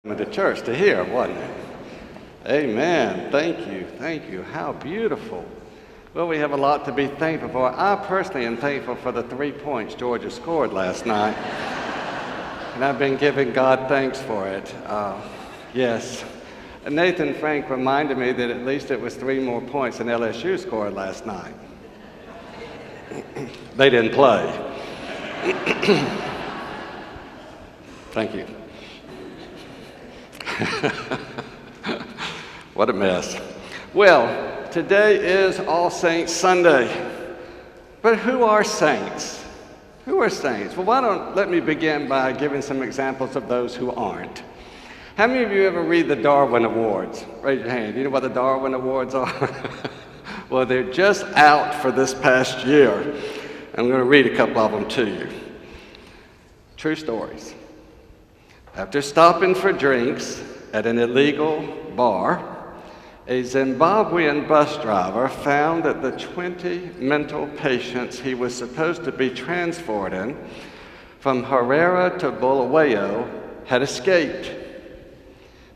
The church to hear, wasn't it? Amen. Thank you. How beautiful. Well, we have a lot to be thankful for. I personally am thankful for the 3 points Georgia scored last night. And I've been giving God thanks for it. Yes. Nathan Frank reminded me that at least it was 3 more points than LSU scored last night. They didn't play. Thank you. What a mess. Well, today is All Saints Sunday. But who are saints? Who are saints? Well, let me begin by giving some examples of those who aren't. How many of you ever read the Darwin Awards? Raise your hand. You know what the Darwin Awards are? Well, they're just out for this past year. I'm going to read a couple of them to you. True stories. After stopping for drinks at an illegal bar, a Zimbabwean bus driver found that the 20 mental patients he was supposed to be transporting from Harare to Bulawayo had escaped.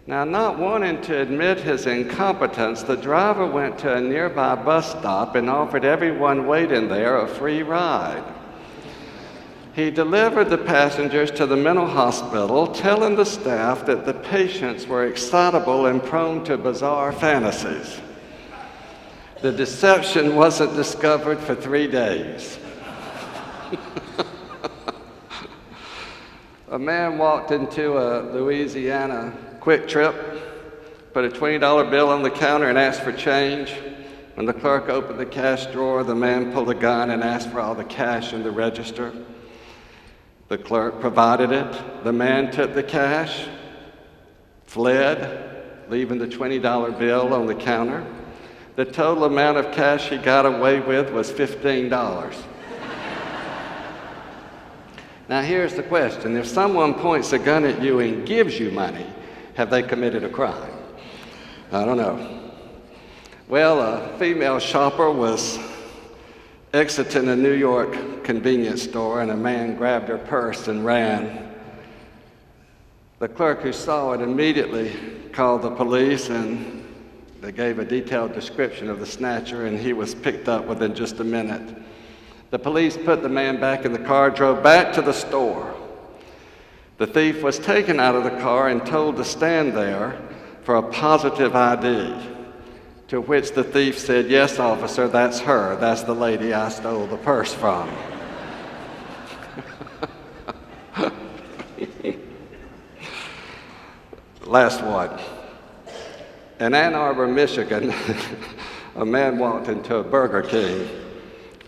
Now, not wanting to admit his incompetence, the driver went to a nearby bus stop and offered everyone waiting there a free ride. He delivered the passengers to the mental hospital, telling the staff that the patients were excitable and prone to bizarre fantasies. The deception wasn't discovered for 3 days. A man walked into a Louisiana Quick Trip, put a $20 bill on the counter and asked for change. When the clerk opened the cash drawer, the man pulled a gun and asked for all the cash in the register. The clerk provided it. The man took the cash, fled, leaving the $20 bill on the counter. The total amount of cash he got away with was $15. Now here's the question. If someone points a gun at you and gives you money, have they committed a crime? I don't know. Well, a female shopper was exiting a New York convenience store, and a man grabbed her purse and ran. The clerk who saw it immediately called the police, and they gave a detailed description of the snatcher, and he was picked up within just a minute. The police put the man back in the car, drove back to the store. The thief was taken out of the car and told to stand there for a positive ID. To which the thief said, "Yes, officer, that's her. That's the lady I stole the purse from." Last one. In Ann Arbor, Michigan, a man walked into a Burger King,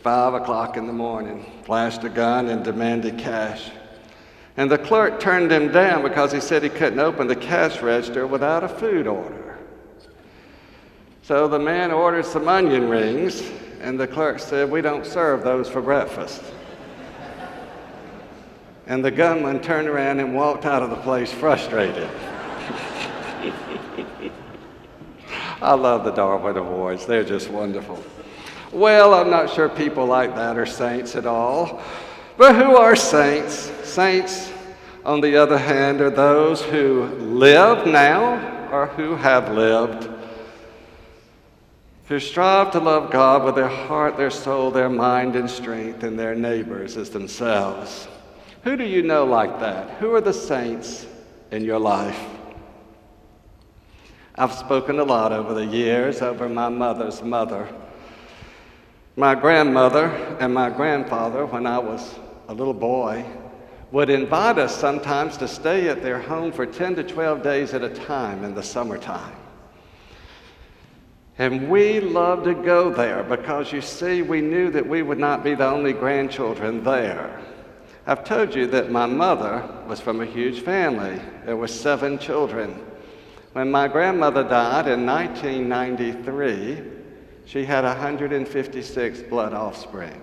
5 o'clock in the morning, flashed a gun and demanded cash. And the clerk turned him down because he said he couldn't open the cash register without a food order. So the man ordered some onion rings, and the clerk said, "We don't serve those for breakfast." And the gunman turned around and walked out of the place frustrated. I love the Darwin Awards. They're just wonderful. Well, I'm not sure people like that are saints at all. But who are saints? Saints, on the other hand, are those who live now or who have lived, who strive to love God with their heart, their soul, their mind, and strength, and their neighbors as themselves. Who do you know like that? Who are the saints in your life? I've spoken a lot over the years over my mother's mother. My grandmother and my grandfather, when I was a little boy, would invite us sometimes to stay at their home for 10 to 12 days at a time in the summertime. And we loved to go there because, you see, we knew that we would not be the only grandchildren there. I've told you that my mother was from a huge family. There were 7 children. When my grandmother died in 1993, she had 156 blood offspring,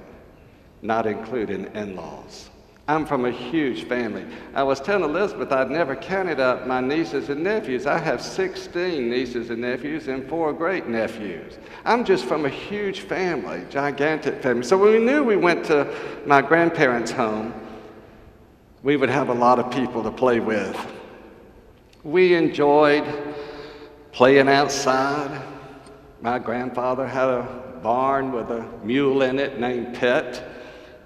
not including in-laws. I'm from a huge family. I was telling Elizabeth I'd never counted up my nieces and nephews. I have 16 nieces and nephews and 4 great-nephews. I'm just from a huge family, gigantic family. So when we knew we went to my grandparents' home, we would have a lot of people to play with. We enjoyed playing outside. My grandfather had a barn with a mule in it named Pet.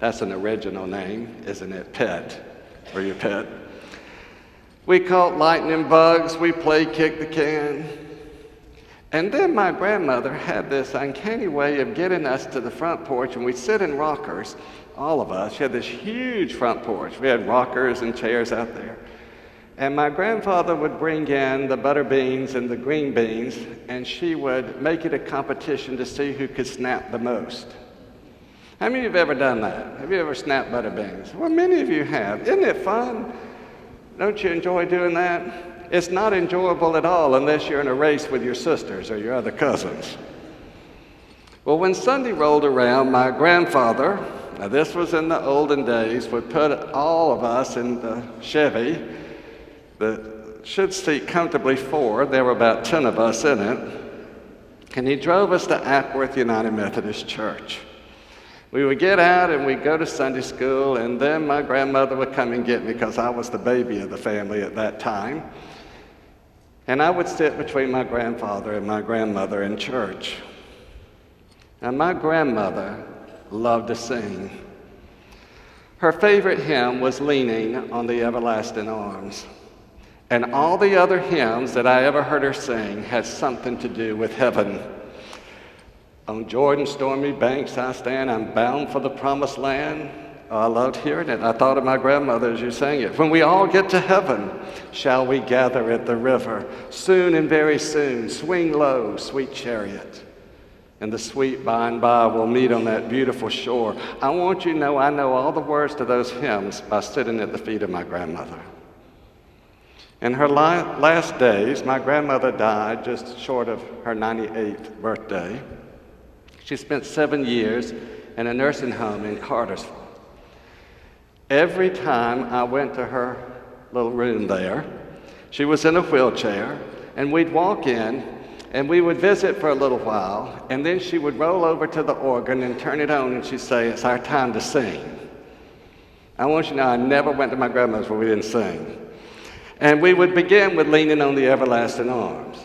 That's an original name, isn't it? Pet, for your pet. We caught lightning bugs. We played kick the can. And then my grandmother had this uncanny way of getting us to the front porch, and we'd sit in rockers, all of us. She had this huge front porch. We had rockers and chairs out there. And my grandfather would bring in the butter beans and the green beans, and she would make it a competition to see who could snap the most. How many of you have ever done that? Have you ever snapped butter beans? Well, many of you have. Isn't it fun? Don't you enjoy doing that? It's not enjoyable at all unless you're in a race with your sisters or your other cousins. Well, when Sunday rolled around, my grandfather, now this was in the olden days, would put all of us in the Chevy that should seat comfortably 4. There were about 10 of us in it. And he drove us to Ackworth United Methodist Church. We would get out and we'd go to Sunday school, and then my grandmother would come and get me because I was the baby of the family at that time. And I would sit between my grandfather and my grandmother in church. And my grandmother loved to sing. Her favorite hymn was Leaning on the Everlasting Arms. And all the other hymns that I ever heard her sing had something to do with heaven. On Jordan's stormy banks I stand, I'm bound for the promised land. Oh, I loved hearing it. I thought of my grandmother as you sang it. When we all get to heaven, shall we gather at the river? Soon and very soon, swing low, sweet chariot. And the sweet by and by will meet on that beautiful shore. I want you to know I know all the words to those hymns by sitting at the feet of my grandmother. In her last days, my grandmother died just short of her 98th birthday. She spent 7 years in a nursing home in Cartersville. Every time I went to her little room there, she was in a wheelchair, and we'd walk in, and we would visit for a little while, and then she would roll over to the organ and turn it on, and she'd say, "It's our time to sing." I want you to know I never went to my grandmother's where we didn't sing. And we would begin with Leaning on the Everlasting Arms.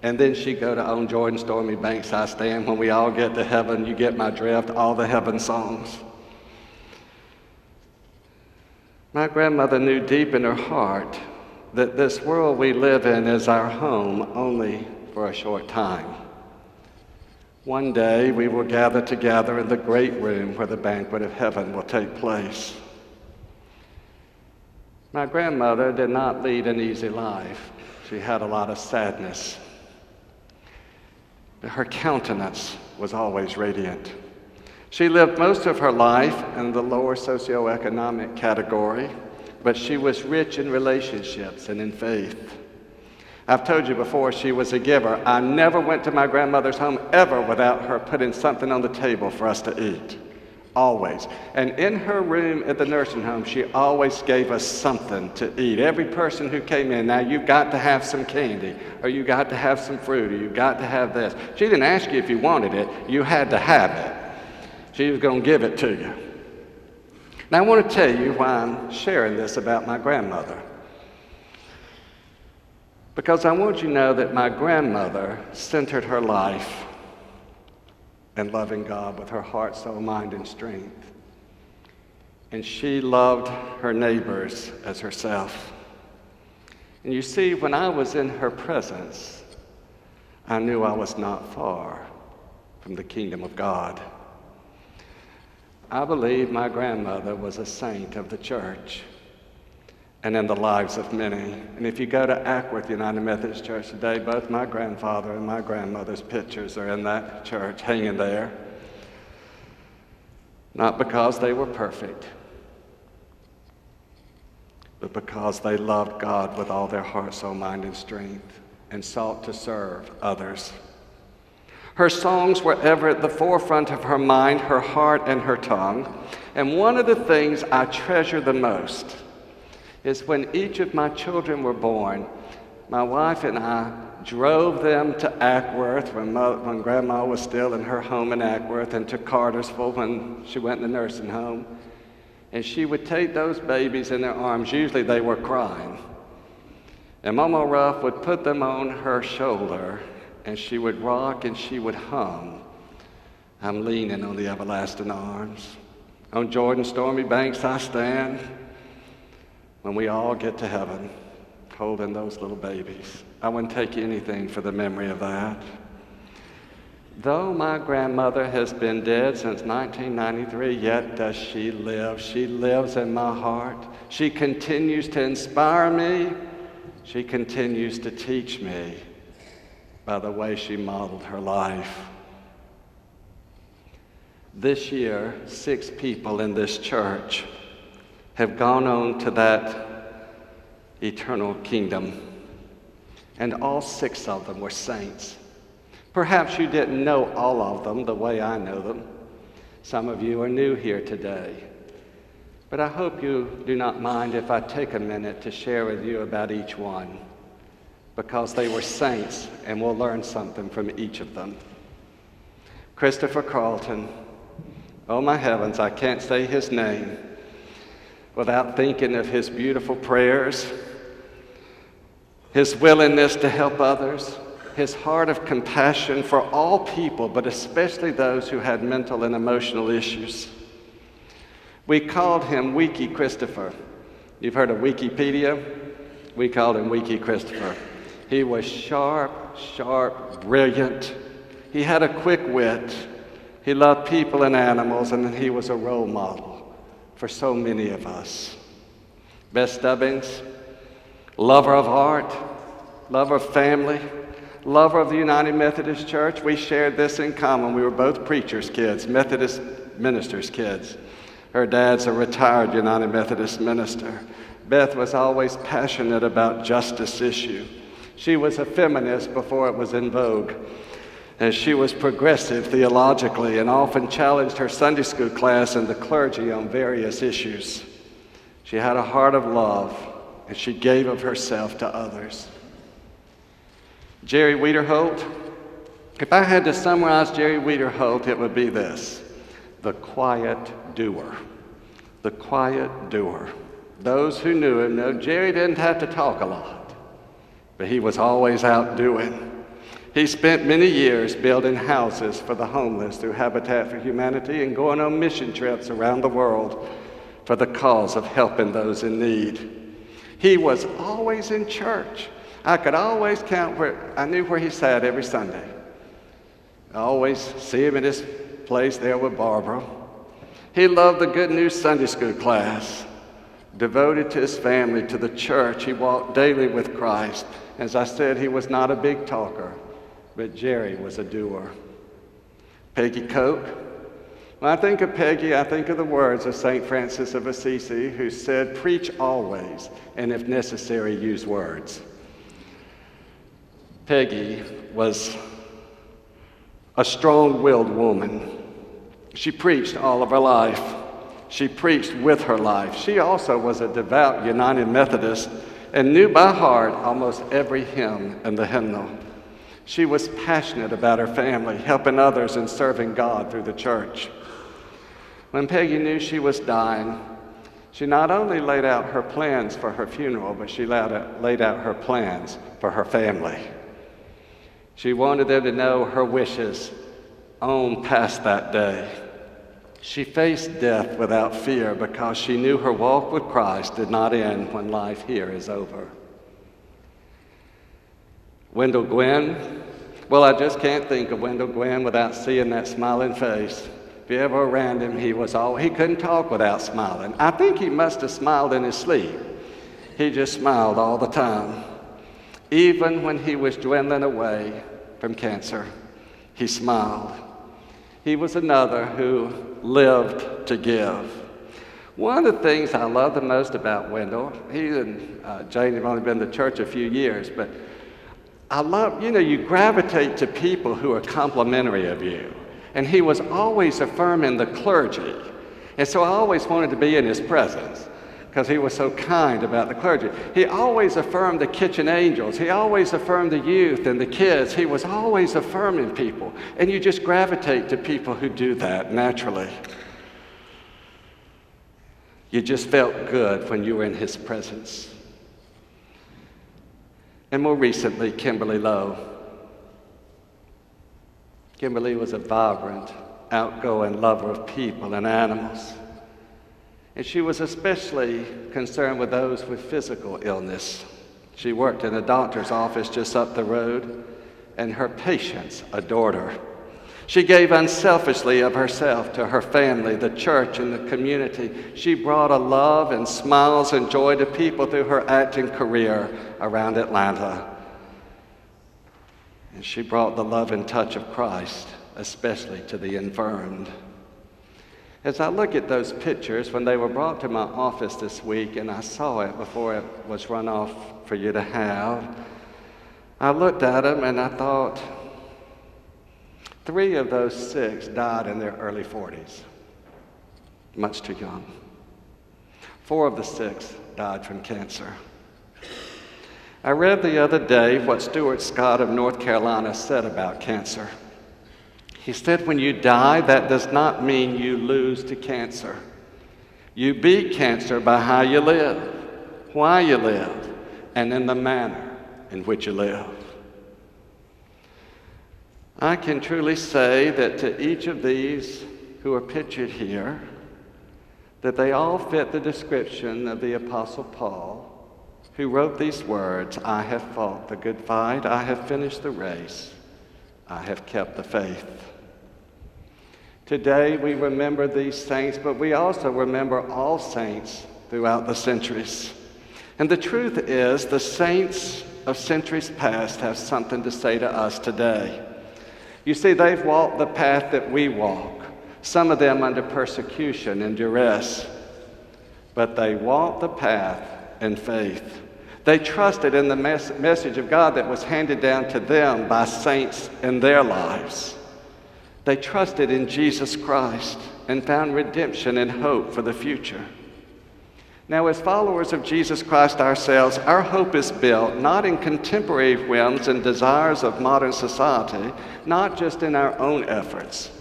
And then she'd go to On Jordan's Stormy Banks I Stand. When we all get to heaven, you get my drift, all the heaven songs. My grandmother knew deep in her heart that this world we live in is our home only for a short time. One day we will gather together in the great room where the banquet of heaven will take place. My grandmother did not lead an easy life. She had a lot of sadness. Her countenance was always radiant. She lived most of her life in the lower socioeconomic category, but she was rich in relationships and in faith. I've told you before, she was a giver. I never went to my grandmother's home ever without her putting something on the table for us to eat. Always. And in her room at the nursing home, she always gave us something to eat. Every person who came in, now you've got to have some candy, or you got to have some fruit, or you got to have this. She didn't ask you if you wanted it, you had to have it. She was going to give it to you. Now I want to tell you why I'm sharing this about my grandmother. Because I want you to know that my grandmother centered her life in loving God with her heart, soul, mind, and strength. And she loved her neighbors as herself. And you see, when I was in her presence, I knew I was not far from the kingdom of God. I believe my grandmother was a saint of the church and in the lives of many. And if you go to Ackworth United Methodist Church today, both my grandfather and my grandmother's pictures are in that church, hanging there. Not because they were perfect, but because they loved God with all their heart, soul, mind, and strength, and sought to serve others. Her songs were ever at the forefront of her mind, her heart, and her tongue. And one of the things I treasure the most is when each of my children were born, my wife and I drove them to Ackworth when Grandma was still in her home in Ackworth, and to Cartersville when she went in the nursing home. And she would take those babies in their arms. Usually they were crying. And Mama Ruff would put them on her shoulder, and she would rock and she would hum, I'm leaning on the everlasting arms. On Jordan's stormy banks I stand. When we all get to heaven, holding those little babies, I wouldn't take anything for the memory of that. Though my grandmother has been dead since 1993, yet does she live. She lives in my heart. She continues to inspire me. She continues to teach me by the way she modeled her life. This year, 6 people in this church have gone on to that eternal kingdom, and all 6 of them were saints. Perhaps you didn't know all of them the way I know them. Some of you are new here today. But I hope you do not mind if I take a minute to share with you about each one, because they were saints and we'll learn something from each of them. Christopher Carlton, oh my heavens, I can't say his name without thinking of his beautiful prayers, his willingness to help others, his heart of compassion for all people, but especially those who had mental and emotional issues. We called him Wiki Christopher. You've heard of Wikipedia? We called him Wiki Christopher. He was sharp, brilliant. He had a quick wit. He loved people and animals, and he was a role model for so many of us. Bess Stubbings, lover of art, lover of family, lover of the United Methodist Church. We shared this in common. We were both preachers' kids, Methodist ministers' kids. Her dad's a retired United Methodist minister. Beth was always passionate about justice issue. She was a feminist before it was in vogue, and she was progressive theologically and often challenged her Sunday school class and the clergy on various issues. She had a heart of love, and she gave of herself to others. Jerry Wiederholt, if I had to summarize Jerry Wiederholt, it would be this: the quiet doer. The quiet doer. Those who knew him know Jerry didn't have to talk a lot, but he was always out doing. He spent many years building houses for the homeless through Habitat for Humanity and going on mission trips around the world for the cause of helping those in need. He was always in church. I could always I knew where he sat every Sunday. I always see him in his place there with Barbara. He loved the Good News Sunday School class. Devoted to his family, to the church, he walked daily with Christ. As I said, he was not a big talker, but Jerry was a doer. Peggy Coke. When I think of Peggy, I think of the words of St. Francis of Assisi, who said, "Preach always, and if necessary, use words." Peggy was a strong-willed woman. She preached all of her life. She preached with her life. She also was a devout United Methodist and knew by heart almost every hymn in the hymnal. She was passionate about her family, helping others and serving God through the church. When Peggy knew she was dying, she not only laid out her plans for her funeral, but she laid out her plans for her family. She wanted them to know her wishes on past that day. She faced death without fear because she knew her walk with Christ did not end when life here is over. Wendell Gwynn, well, I just can't think of Wendell Gwynn without seeing that smiling face. If you ever around him, he couldn't talk without smiling. I think he must have smiled in his sleep. He just smiled all the time. Even when he was dwindling away from cancer, he smiled. He was another who lived to give. One of the things I love the most about Wendell, he and Jane have only been to church a few years, but I love, you gravitate to people who are complimentary of you. And he was always affirming the clergy. And so I always wanted to be in his presence because he was so kind about the clergy. He always affirmed the kitchen angels. He always affirmed the youth and the kids. He was always affirming people. And you just gravitate to people who do that naturally. You just felt good when you were in his presence. and more recently, Kimberly Lowe. Kimberly was a vibrant, outgoing lover of people and animals, and she was especially concerned with those with physical illness. She worked in a doctor's office just up the road, and her patients adored her. She gave unselfishly of herself to her family, the church, and the community. She brought a love and smiles and joy to people through her acting career around Atlanta. And she brought the love and touch of Christ, especially to the infirmed. As I look at those pictures, when they were brought to my office this week, and I saw it before it was run off for you to have, I looked at them and I thought, 3 of those 6 died in their early 40s, much too young. 4 of the 6 died from cancer. I read the other day what Stuart Scott of North Carolina said about cancer. He said, when you die, that does not mean you lose to cancer. You beat cancer by how you live, why you live, and in the manner in which you live. I can truly say that to each of these who are pictured here, that they all fit the description of the Apostle Paul, who wrote these words, I have fought the good fight, I have finished the race, I have kept the faith. Today we remember these saints, but we also remember all saints throughout the centuries. And the truth is, the saints of centuries past have something to say to us today. You see, they've walked the path that we walk, some of them under persecution and duress, but they walked the path in faith. They trusted in the message of God that was handed down to them by saints in their lives. They trusted in Jesus Christ and found redemption and hope for the future. Now, as followers of Jesus Christ ourselves, our hope is built not in contemporary whims and desires of modern society, not just in our own efforts,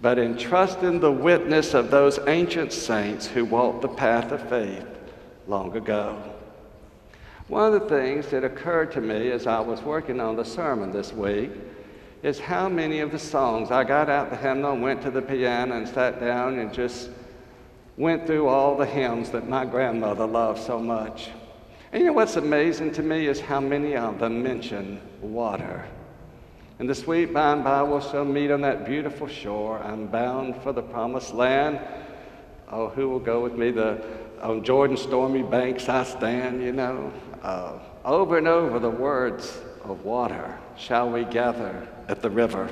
but in trusting the witness of those ancient saints who walked the path of faith long ago. One of the things that occurred to me as I was working on the sermon this week is how many of the songs, I got out the hymnal, went to the piano and sat down and just went through all the hymns that my grandmother loved so much. And you know what's amazing to me is how many of them mention water. And the sweet by and by we shall meet on that beautiful shore. I'm bound for the promised land. Oh, who will go with me? On Jordan's stormy banks I stand, you know. Over and over the words of water shall we gather at the river.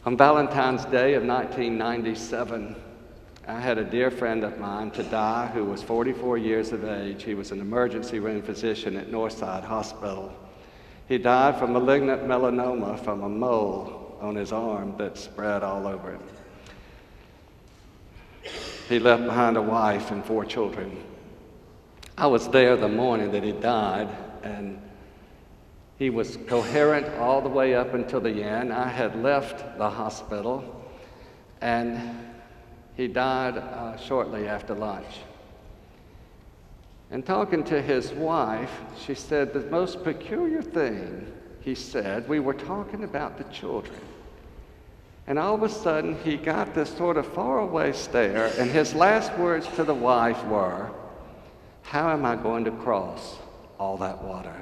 On Valentine's Day of 1997, I had a dear friend of mine to die who was 44 years of age. He was an emergency room physician at Northside Hospital. He died from malignant melanoma from a mole on his arm that spread all over him. He left behind a wife and 4 children. I was there the morning that he died, and he was coherent all the way up until the end. I had left the hospital, and he died shortly after lunch. And talking to his wife, she said, the most peculiar thing, he said, we were talking about the children. And all of a sudden, he got this sort of faraway stare, and his last words to the wife were, how am I going to cross all that water?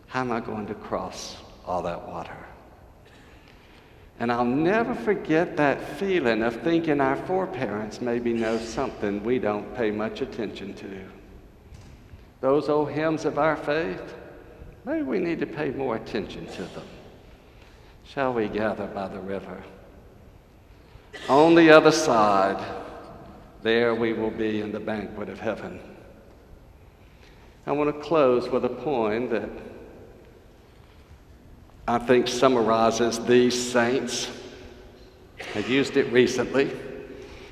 How am I going to cross all that water? And I'll never forget that feeling of thinking our foreparents maybe know something we don't pay much attention to. Those old hymns of our faith, maybe we need to pay more attention to them. Shall we gather by the river? On the other side, there we will be in the banquet of heaven. I want to close with a poem that I think summarizes these saints. I used it recently.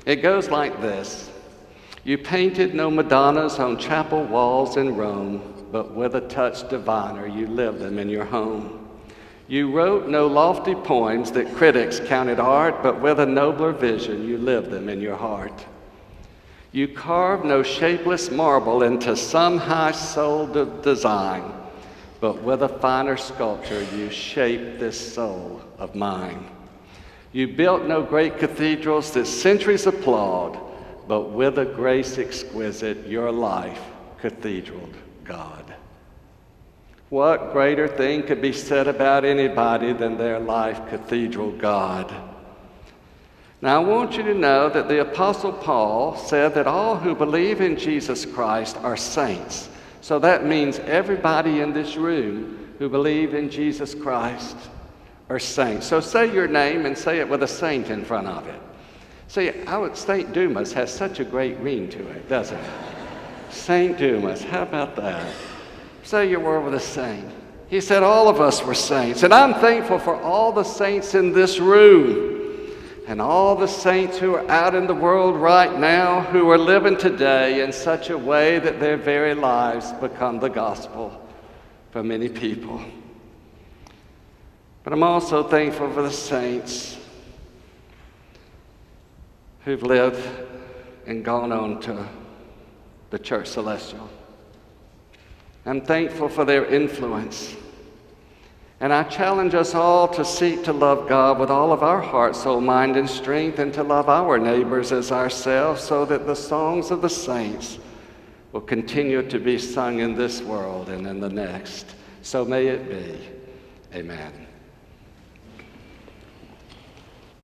It goes like this. You painted no Madonnas on chapel walls in Rome, but with a touch diviner you lived them in your home. You wrote no lofty poems that critics counted art, but with a nobler vision you lived them in your heart. You carve no shapeless marble into some high-souled design, but with a finer sculpture you shape this soul of mine. You built no great cathedrals that centuries applaud, but with a grace exquisite your life cathedraled, God. What greater thing could be said about anybody than their life cathedraled God? Now, I want you to know that the Apostle Paul said that all who believe in Jesus Christ are saints. So that means everybody in this room who believe in Jesus Christ are saints. So say your name and say it with a saint in front of it. See, St. Dumas has such a great ring to it, doesn't it? St. Dumas, how about that? Say your word with a saint. He said all of us were saints. And I'm thankful for all the saints in this room and all the saints who are out in the world right now who are living today in such a way that their very lives become the gospel for many people. But I'm also thankful for the saints who've lived and gone on to the Church Celestial. I'm thankful for their influence. And I challenge us all to seek to love God with all of our heart, soul, mind, and strength, and to love our neighbors as ourselves, so that the songs of the saints will continue to be sung in this world and in the next. So may it be. Amen.